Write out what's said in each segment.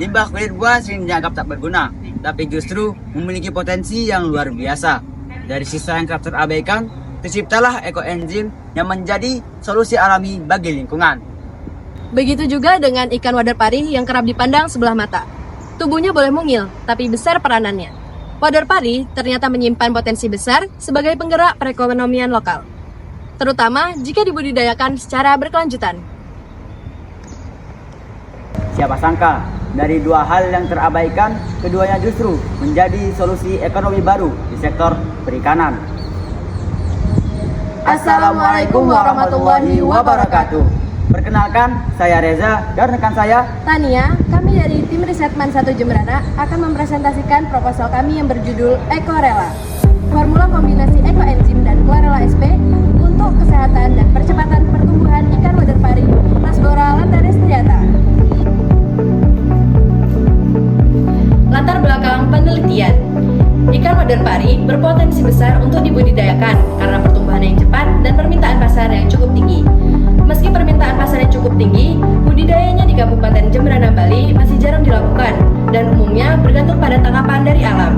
Limbah kulit buah sering dianggap tak berguna, tapi justru memiliki potensi yang luar biasa. Dari sisa yang kerap terabaikan, terciptalah ekoenzim yang menjadi solusi alami bagi lingkungan. Begitu juga dengan ikan wader pari yang kerap dipandang sebelah mata. Tubuhnya boleh mungil, tapi besar peranannya. Wader pari ternyata menyimpan potensi besar sebagai penggerak perekonomian lokal, terutama jika dibudidayakan secara berkelanjutan. Siapa sangka, dari dua hal yang terabaikan, keduanya justru menjadi solusi ekonomi baru di sektor perikanan. Assalamualaikum warahmatullahi wabarakatuh. Perkenalkan, saya Reza dan rekan saya Tania, kami dari tim Risetman 1 Jemberana akan mempresentasikan proposal kami yang berjudul EcoRela. Formula kombinasi ekoenzim dan chlorella SP untuk kesehatan dan percepatan pertumbuhan ikan wader pari Rasbora lantarestriata. Latar belakang penelitian. Ikan wader pari berpotensi besar untuk dibudidayakan karena pertumbuhan yang cepat dan permintaan pasar yang cukup tinggi. Meski permintaan pasar yang cukup tinggi, budidayanya di Kabupaten Jemberana, Bali masih jarang dilakukan dan umumnya bergantung pada tangkapan dari alam.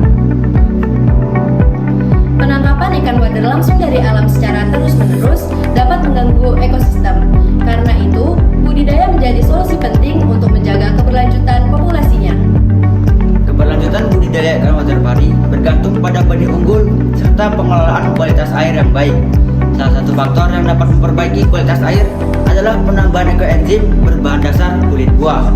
Penangkapan ikan wader langsung dari alam secara terus-menerus dapat mengganggu ekosistem. Karena itu, budidaya menjadi solusi penting untuk menjaga keberlanjutan populasinya. Keberlanjutan budidaya ikan wader pari bergantung pada benih unggul serta pengelolaan kualitas air yang baik. Salah satu faktor yang dapat memperbaiki kualitas air adalah penambahan ekoenzim berbahan dasar kulit buah.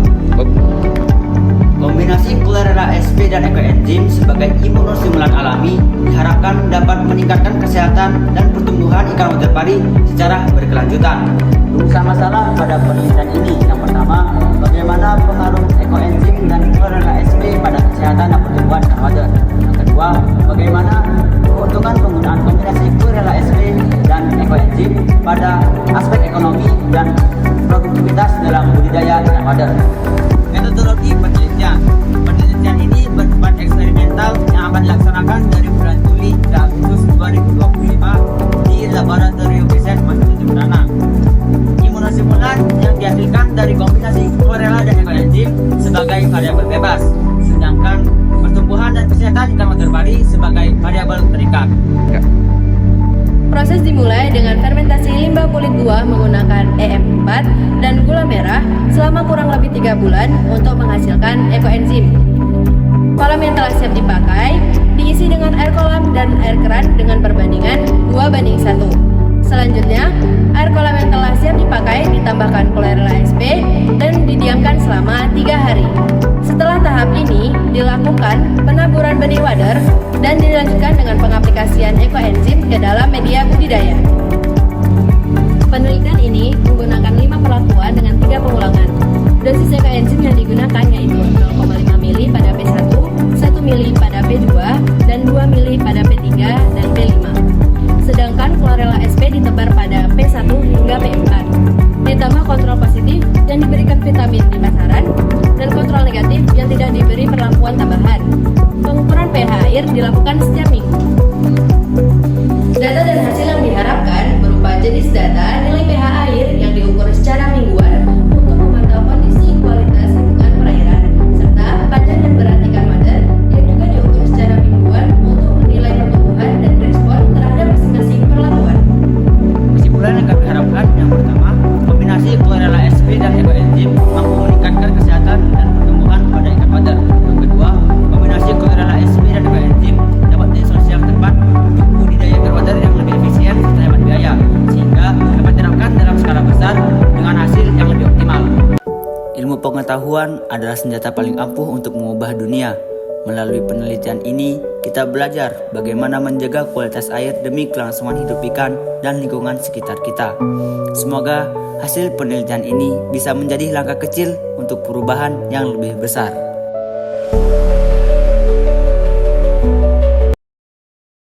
Kombinasi chlorella SP dan ekoenzim sebagai imunostimulan alami diharapkan dapat meningkatkan kesehatan dan pertumbuhan ikan wader pari secara berkelanjutan. Rumus masalah pada penelitian ini yang pertama, bagaimana pengaruh ekoenzim dan chlorella SP pada kesehatan dan pertumbuhan ikan wader. Yang kedua, bagaimana keuntungan penggunaan kombinasi chlorella SP dan ekoenzim pada aspek ekonomi dan produktivitas dalam budidaya ikan wader. Metodologi penelitian. Penelitian ini bersifat eksperimental yang akan dilaksanakan dari bulan Juli hingga Agustus 2025 di Laboratorium Riset Masjid Jemberana. Imunostimulan yang dihasilkan dari kombinasi chlorella dan ekoenzim sebagai variabel bebas, sedangkan pertumbuhan dan kesehatan ikan wader pari sebagai variabel terikat. Proses dimulai dengan fermentasi limbah kulit buah menggunakan EM4 dan gula merah selama kurang lebih 3 bulan untuk menghasilkan ekoenzim. Kolam yang telah siap dipakai diisi dengan air kolam dan air keran dengan perbandingan 2:1. Selanjutnya, air kolam yang telah siap dipakai ditambahkan chlorella SP dan didiamkan selama 3 hari. Setelah tahap ini, dilakukan penaburan benih wader dan dilanjutkan dengan pengaplikasian ekoenzim ke dalam media budidaya. Penelitian ini menggunakan 5 perlakuan dengan 3 pengulangan. Dosis ekoenzim yang digunakan yaitu 0,5 mili pada P1, 1 mili pada P2, dan 2 mili pada P3 dan P5. Sedangkan chlorella SP ditebar pada P1 hingga P4. Ditambah kontrol positif yang diberikan vitamin di pasaran dan kontrol negatif yang tidak diberi perlakuan tambahan. Pengukuran pH air dilakukan setiap minggu. Data dan hasil yang diharapkan berupa jenis data nilai pH air yang diukur secara mingguan untuk memantau kondisi kualitas lingkungan perairan serta panjang dan berat ikan wader yang juga diukur secara mingguan untuk menilai pertumbuhan dan respon terhadap masing-masing perlakuan. Kesimpulan yang kami harapkan yang pertama, kombinasi chlorella SP dan ekoenzim mampu meningkatkan kesehatan dan pertumbuhan pada ikan wader. Yang kedua, kombinasi chlorella SP dan ekoenzim dapat menjadi solusi yang tepat untuk budidaya ikan wader yang lebih efisien serta hemat biaya, sehingga dapat diterapkan dalam skala besar dengan hasil yang lebih optimal. Ilmu pengetahuan adalah senjata paling ampuh untuk mengubah dunia. Melalui penelitian ini, kita belajar bagaimana menjaga kualitas air demi kelangsungan hidup ikan dan lingkungan sekitar kita. Semoga hasil penelitian ini bisa menjadi langkah kecil untuk perubahan yang lebih besar.